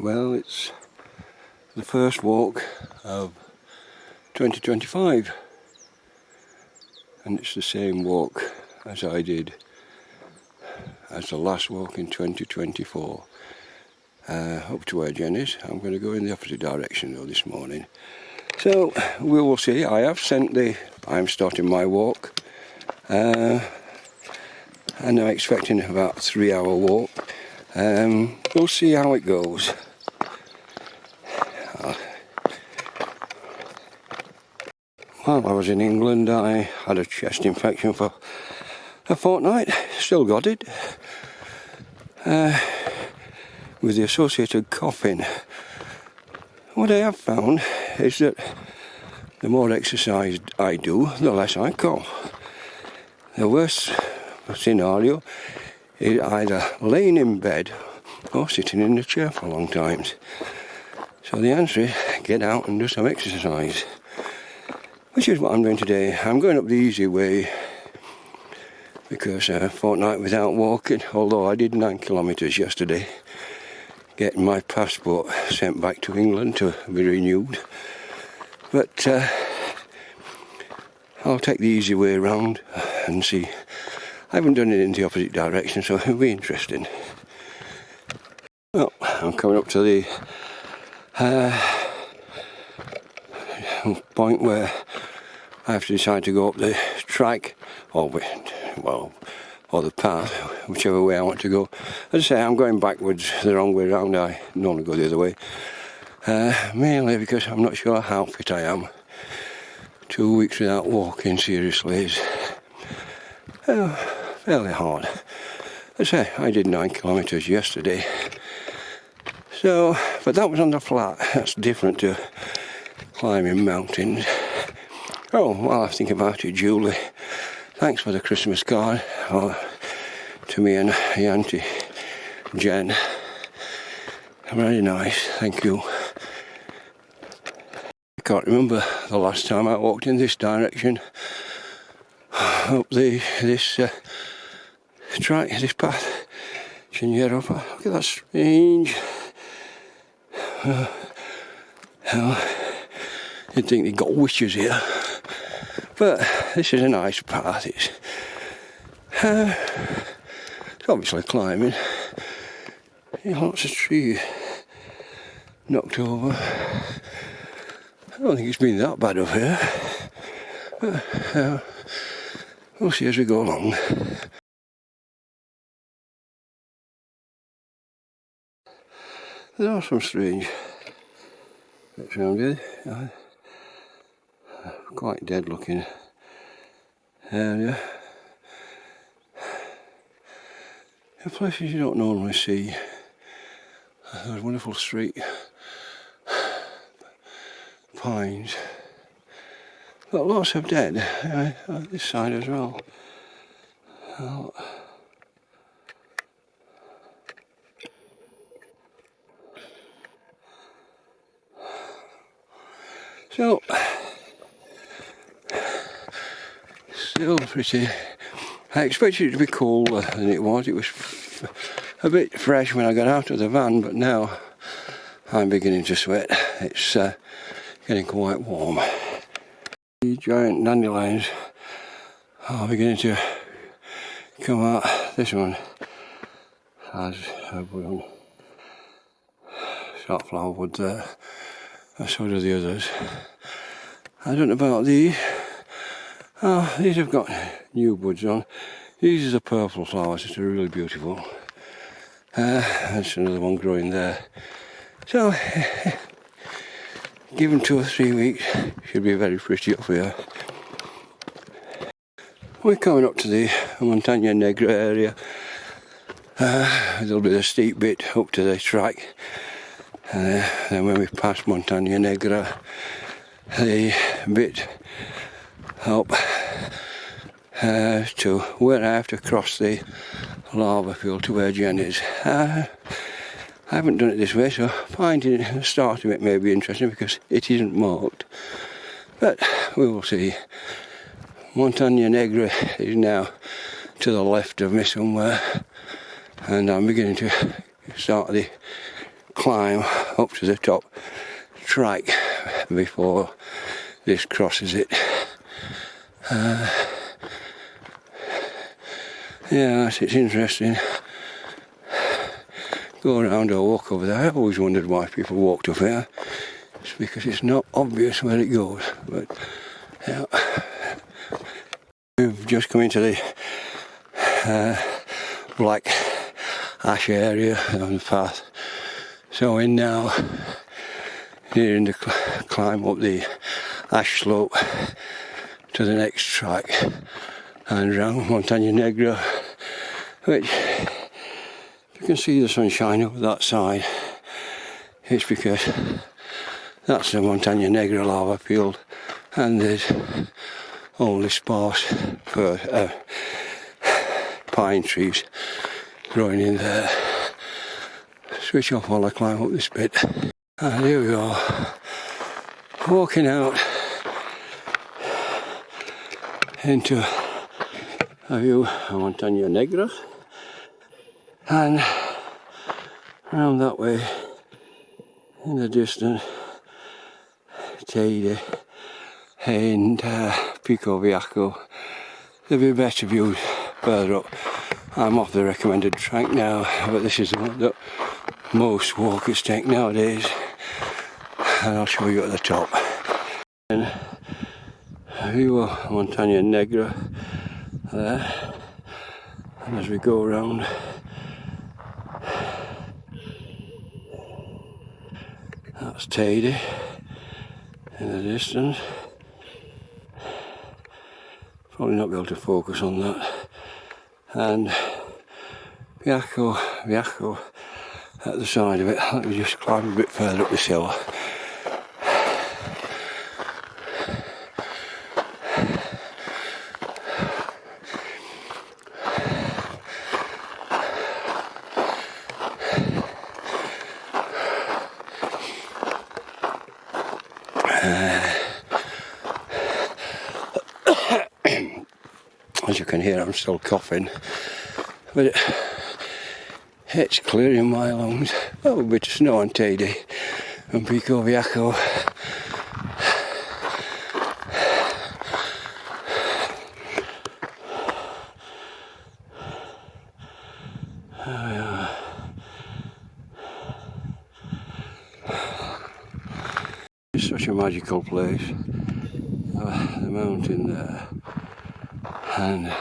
Well, it's the first walk of 2025, and it's the same walk as I did as the last walk in 2024 up to where Jen is. I'm going to go in the opposite direction though this morning, so we will see. I'm starting my walk and I'm expecting about a 3-hour walk. We'll see how it goes. While I was in England, I had a chest infection for a fortnight, still got it, with the associated coughing. What I have found is that the more exercise I do, the less I cough. The worst scenario is either laying in bed or sitting in the chair for long times. So the answer is get out and do some exercise, which is what I'm doing today. I'm going up the easy way because a fortnight without walking, although I did 9 kilometres yesterday, getting my passport sent back to England to be renewed. But I'll take the easy way around and see. I haven't done it in the opposite direction, so it'll be interesting. Well, I'm coming up to the point where I have to decide to go up the track or the path, whichever way I want to go. As I say, I'm going backwards the wrong way around. I normally go the other way, mainly because I'm not sure how fit I am. 2 weeks without walking seriously is fairly hard. As I say, I did 9 kilometres yesterday, but that was on the flat. That's different to climbing mountains. Oh, while I think about it, Julie, thanks for the Christmas card to me and your auntie Jen. Very nice, thank you. I can't remember the last time I walked in this direction up this track, this path. Look at that strange. You'd think they got witches here, but this is a nice path. It's obviously climbing. Lots of trees knocked over. I don't think it's been that bad up here, but we'll see as we go along. There are some strange bits around here. Quite dead looking area. In places you don't normally see. There's wonderful street pines, but lots of dead on this side as well. So still pretty. I expected it to be cooler than it was. It was a bit fresh when I got out of the van, but now I'm beginning to sweat. It's getting quite warm. The giant dandelions are beginning to come out. This one has a short flower wood there, and so do the others. I don't know about these. Oh, these have got new buds on. These are the purple flowers, which are really beautiful. There's another one growing there. So, given 2 or 3 weeks, should be very pretty up here. We're coming up to the Montagna Negra area. There'll be a steep bit up to the track. Then when we pass Montagna Negra, the bit up to where I have to cross the lava field to where Jen is. I haven't done it this way, so finding the start of it may be interesting because it isn't marked, but we will see. Montagna Negra is now to the left of me somewhere, and I'm beginning to start the climb up to the top track before this crosses it. Yeah, it's interesting. Go around or walk over there. I've always wondered why people walked up here. It's because it's not obvious where it goes. But yeah, we've just come into the black ash area on the path. So we're now nearing the climb up the ash slope to the next track and round Montagna Negra, which you can see the sunshine over that side. It's because that's the Montagna Negra lava field, and there's only sparse pine trees growing in there. Switch off while I climb up this bit. And here we are, walking out into a view of Montagna Negra, and around that way in the distance Teide and Pico Bianco. There'll be better views further up. I'm off the recommended track now, but this is the one that most walkers take nowadays, and I'll show you at the top. And a view of Montagna Negra there, and as we go around, that's Teide in the distance. Probably not be able to focus on that. And Bianco at the side of it. Let me just climb a bit further up this hill. As you can hear, I'm still coughing, but it's clearing my lungs. Oh, a bit of snow on Teide and Pico Bianco. It's such a magical place. The mountain there. And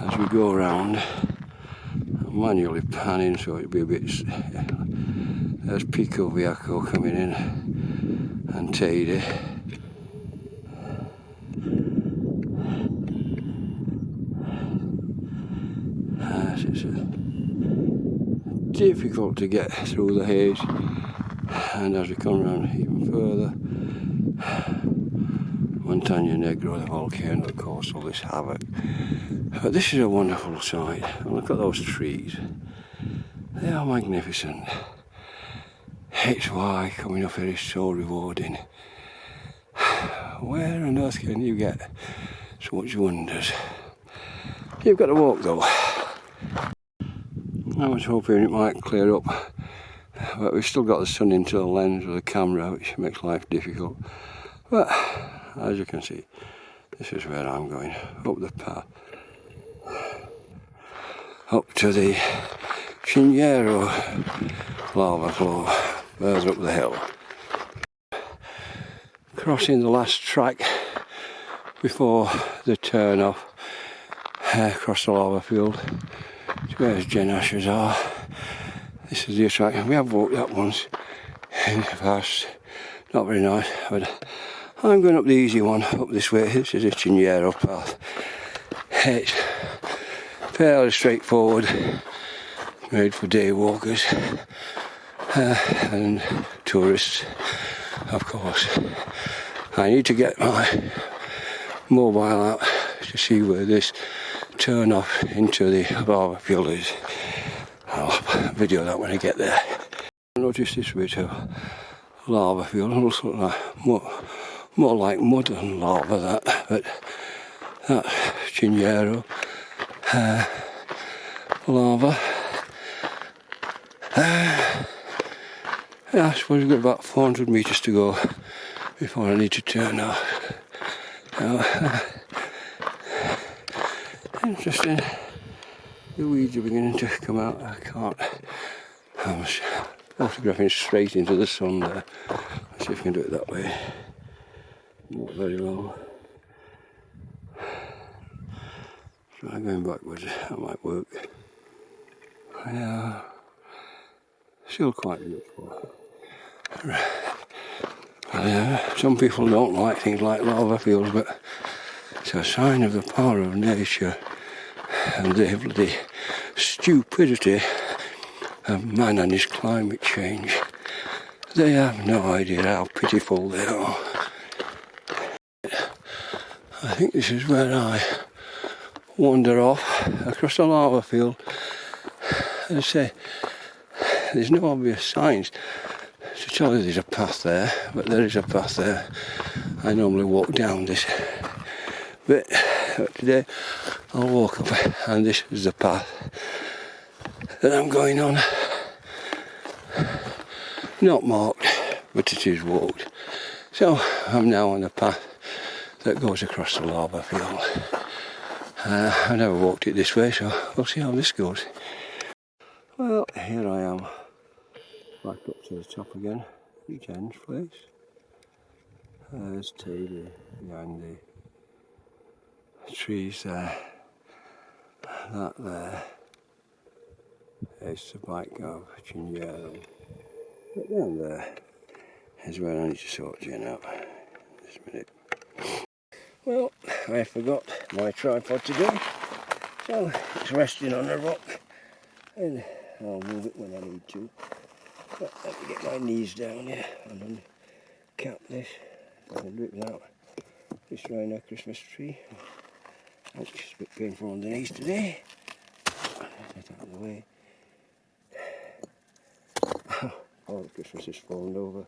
as we go around, I'm manually panning so it'll be a bit. There's Pico Bianco coming in and Teide. It's difficult to get through the haze, and as we come around even further, Montagna Negra, the volcano, of course, all this havoc. But this is a wonderful sight. And look at those trees. They are magnificent. It's why coming up here is so rewarding. Where on earth can you get so much wonders? You've got to walk though. I was hoping it might clear up, but we've still got the sun into the lens of the camera, which makes life difficult. But as you can see, this is where I'm going, up the path, up to the Ciniero lava flow, further up the hill. Crossing the last track before the turn off across the lava field to where Jen Ashes are. This is the attraction. We have walked that once in the past, not very nice, but I'm going up the easy one, up this way. This is a Ciniero path. It's fairly straightforward, made for day walkers and tourists, of course. I need to get my mobile out to see where this turn off into the lava field is. I'll video that when I get there. I noticed this bit of lava field. It looks like more like mud than lava, but that Ciniero lava Yeah, I suppose we've got about 400 metres to go before I need to turn off. Interesting. The weeds are beginning to come out. I can't. I was photographing straight into the sun there. Let's see if we can do it that way. Not very well. Try going backwards. That might work. Yeah. Still quite beautiful. Some people don't like things like lava fields, but it's a sign of the power of nature and the stupidity of man and his climate change. They have no idea how pitiful they are. I think this is where I wander off across a lava field. As I say, there's no obvious signs to tell you there's a path there, but there is a path there. I normally walk down this bit, but today I'll walk up, and this is the path that I'm going on. Not marked, but it is walked. So I'm now on the path that goes across the lava field. I never walked it this way, so we'll see how this goes. Well, here I am, back up to the top again, Jen's place. There's Toby behind the trees there. That there is the bike of Chinjero. But down there is where I need to sort Jen out. Just a minute. Well, I forgot my tripod today, so it's resting on a rock, and I'll move it when I need to. But let me get my knees down here and uncap this. I can do it without destroying our Christmas tree. It's a bit painful on the knees today. Get out of the way. All the Christmas has fallen over.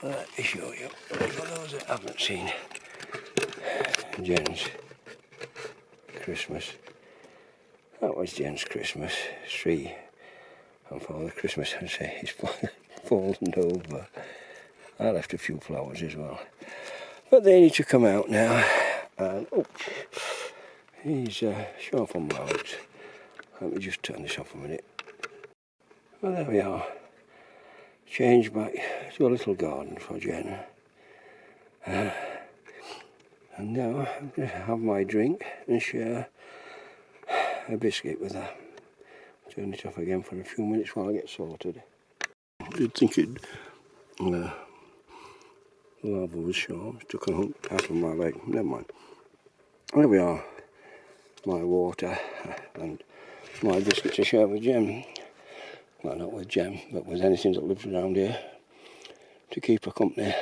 Let me show you, for those that haven't seen Jen's Christmas. That was Jen's Christmas tree. And for the Christmas, I say, it's fallen over. I left a few flowers as well. But they need to come out now. And, oh, he's sharp on my legs. Let me just turn this off a minute. Well, there we are. Change back to a little garden for Jen. And now I'm going to have my drink and share a biscuit with her. Turn it off again for a few minutes while I get sorted. I did think lava was sharp. Took a hunk out of my leg. Never mind. There we are. My water and my biscuit to share with Jen. Well, not with Jem, but with anything that lives around here to keep her company.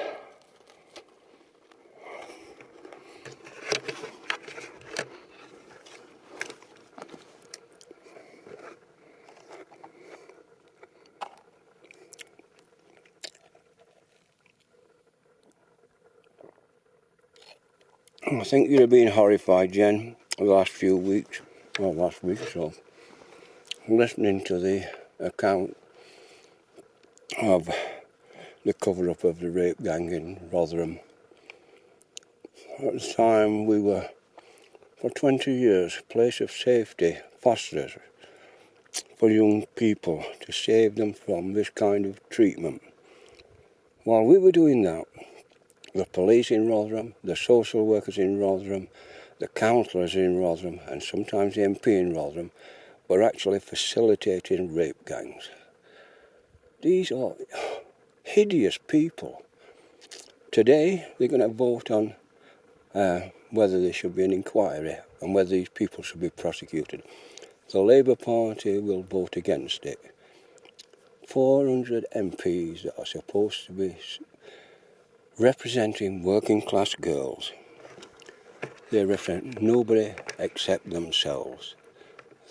I think you'd have been horrified, Jen, the last few weeks, well, last week or so, listening to the account of the cover-up of the rape gang in Rotherham. At the time we were, for 20 years, a place of safety, fosters for young people to save them from this kind of treatment. While we were doing that, the police in Rotherham, the social workers in Rotherham, the counsellors in Rotherham, and sometimes the MP in Rotherham, were actually facilitating rape gangs. These are hideous people. Today they're going to vote on whether there should be an inquiry and whether these people should be prosecuted. The Labour Party will vote against it. 400 MPs that are supposed to be representing working class girls. They represent nobody except themselves.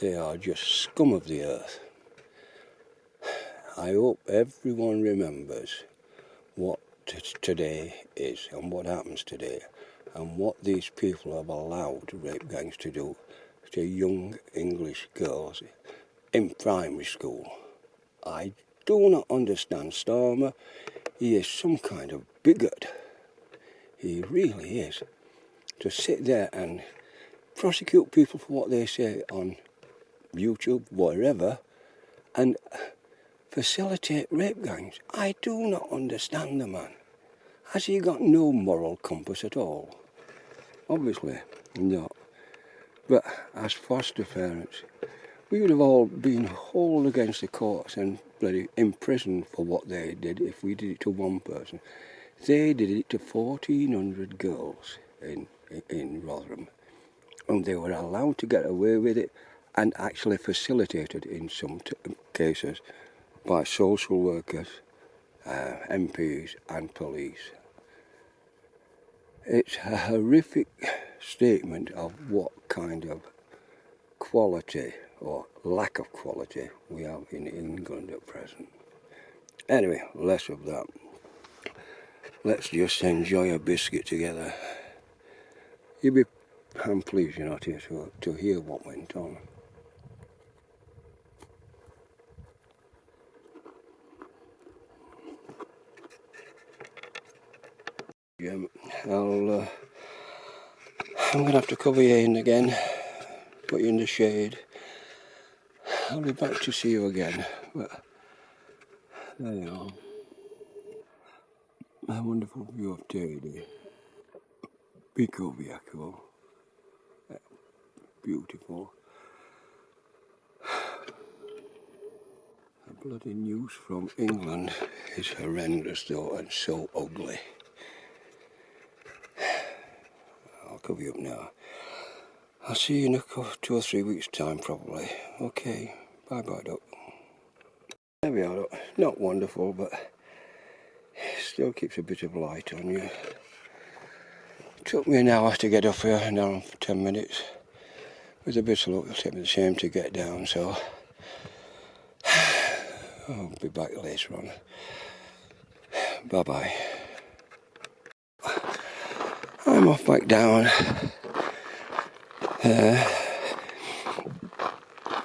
They are just scum of the earth. I hope everyone remembers what today is and what happens today and what these people have allowed rape gangs to do to young English girls in primary school. I do not understand Stormer. He is some kind of bigot. He really is. To sit there and prosecute people for what they say on YouTube, wherever, and facilitate rape gangs. I do not understand the man. Has he got no moral compass at all? Obviously not. But as foster parents, we would have all been hauled against the courts and bloody imprisoned for what they did if we did it to one person. They did it to 1,400 girls in Rotherham, and they were allowed to get away with it, and actually facilitated in some cases by social workers, MPs and police. It's a horrific statement of what kind of quality or lack of quality we have in England at present. Anyway, less of that. Let's just enjoy a biscuit together. I'm pleased you're not here to hear what went on. Yeah, I'm going to have to cover you in again, put you in the shade. I'll be back to see you again, but there you are. A wonderful view of Tedy. Pico Biaco. Beautiful. The bloody news from England is horrendous though, and so ugly. I'll cover you up now. I'll see you in 2 or 3 weeks' time probably. Okay, bye bye, Doc. There we are, Doc. Not wonderful, but still keeps a bit of light on you. It took me an hour to get up here, an hour and 10 minutes. With a bit of luck, it'll take me the same to get down, so I'll be back later on. Bye bye. I'm off back down.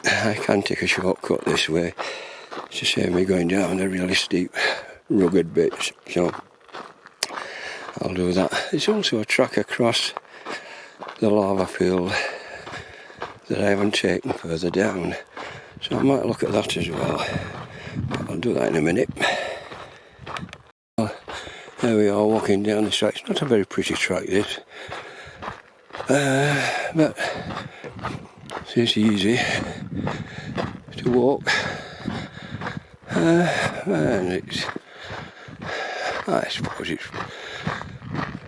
I can take a shortcut this way. It's a shame me going down the really steep, rugged bits, so I'll do that. There's also a track across the lava field that I haven't taken further down, so I might look at that as well. But I'll do that in a minute. There we are, walking down this track. It's not a very pretty track, this. But it's easy to walk, and I suppose it's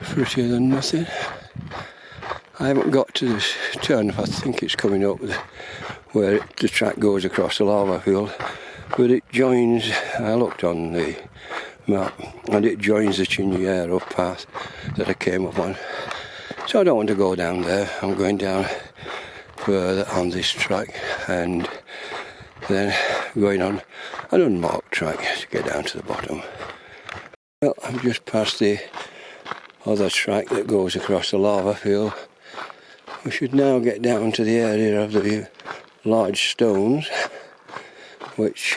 prettier than nothing. I haven't got to this turn. I think it's coming up where the track goes across the lava field, but it joins. I looked on the map, and it joins the Chinyero path that I came up on. So I don't want to go down there. I'm going down further on this track and then going on an unmarked track to get down to the bottom. Well, I've just passed the other track that goes across the lava field. We should now get down to the area of the large stones, which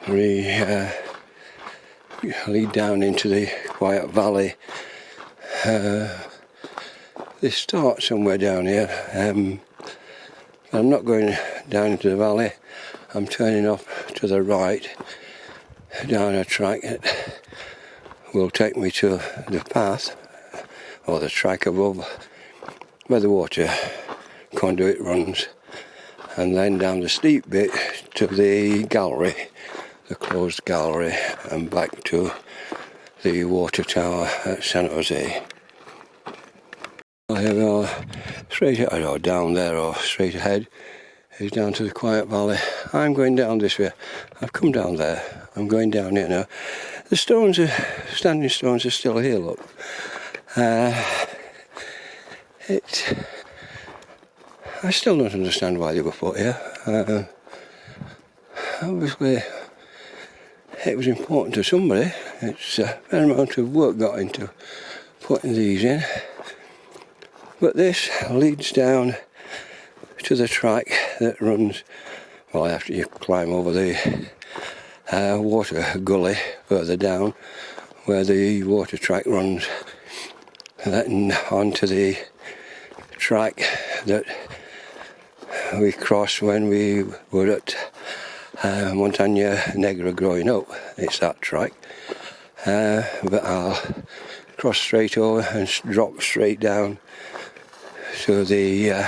lead down into the quiet valley. They start somewhere down here. I'm not going down into the valley. I'm turning off to the right down a track that will take me to the path or the track above where the water conduit runs, and then down the steep bit to the gallery, the closed gallery, and back to the water tower at San Jose. Here we are, straight ahead, or down there, or straight ahead is down to the quiet valley. I'm going down this way. I've come down there. I'm going down here now. The standing stones are still here, look. I still don't understand why they were put here. Obviously, it was important to somebody. It's a fair amount of work got into putting these in. But this leads down to the track that runs well, after you climb over the water gully further down, where the water track runs, and onto the track that we crossed when we were at Montaña Negra growing up. It's that track, but I'll cross straight over and drop straight down to the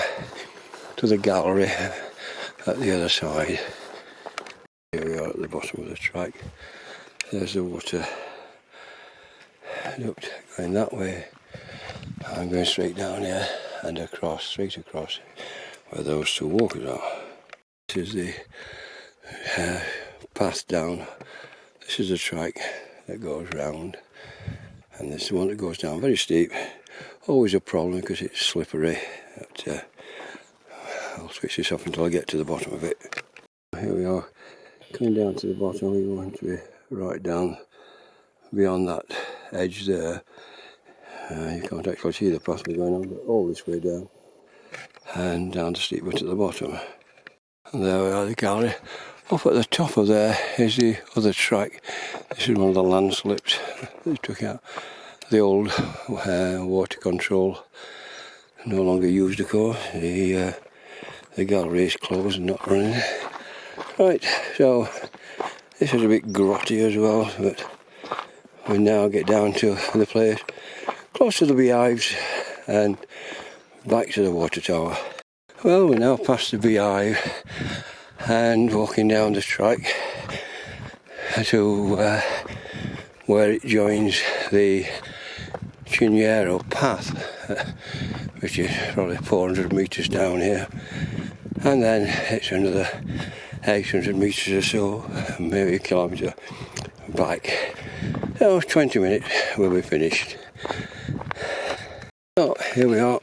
gallery at the other side. Here we are at the bottom of the track. There's the water going that way. I'm going straight down here and across, straight across where those two walkers are. This is the path down. This is the track that goes round, and this is the one that goes down very steep. Always a problem because it's slippery. But, I'll switch this off until I get to the bottom of it. Here we are, coming down to the bottom. We want to be right down beyond that edge there. You can't actually see the path going on, but all this way down and down the steep bit at the bottom. And there we are, the gallery. Up at the top of there is the other track. This is one of the landslips they took out. The old water control, no longer used, of course. The gallery is closed and not running. Right, so this is a bit grotty as well, but we now get down to the place close to the beehives and back to the water tower. Well, we're now past the beehive and walking down the track to where it joins the Chiñero path, which is probably 400 metres down here, and then it's another 800 metres or so, maybe a kilometre back. So 20 minutes we'll be finished. So here we are,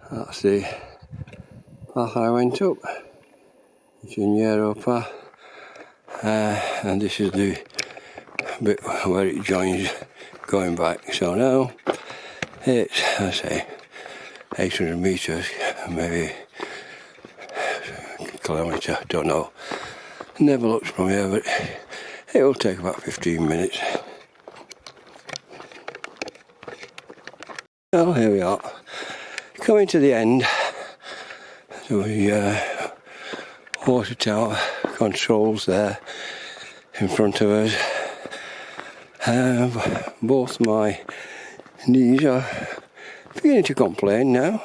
that's the path I went up, the Chiñero path, and this is the bit where it joins going back. So now it's, I say, 800 metres, maybe a kilometre, don't know. Never looked from here, but it will take about 15 minutes. Well, here we are, coming to the end. The water tower controls there in front of us. Both my knees are beginning to complain now.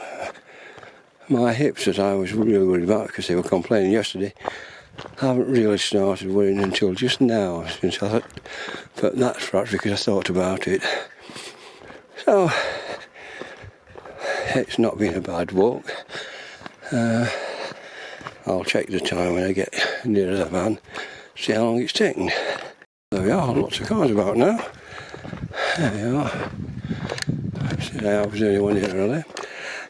My hips, that I was really worried about because they were complaining yesterday, haven't really started worrying until just now, since I thought, but that's perhaps because I thought about it. So it's not been a bad walk. I'll check the time when I get nearer the van, see how long it's taken. There we are, lots of cars about now. There we are. I was the only one here earlier.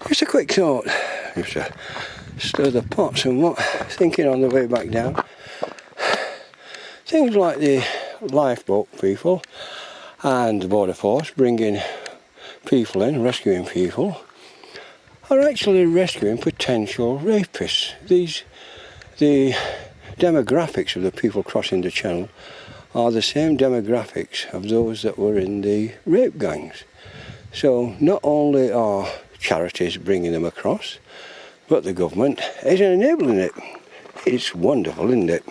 Just a quick thought, just to stir the pot somewhat, thinking on the way back down. Things like the lifeboat people and the border force bringing people in, rescuing people, are actually rescuing potential rapists. The demographics of the people crossing the channel are the same demographics of those that were in the rape gangs. So not only are charities bringing them across, but the government is enabling it. It's wonderful, isn't it?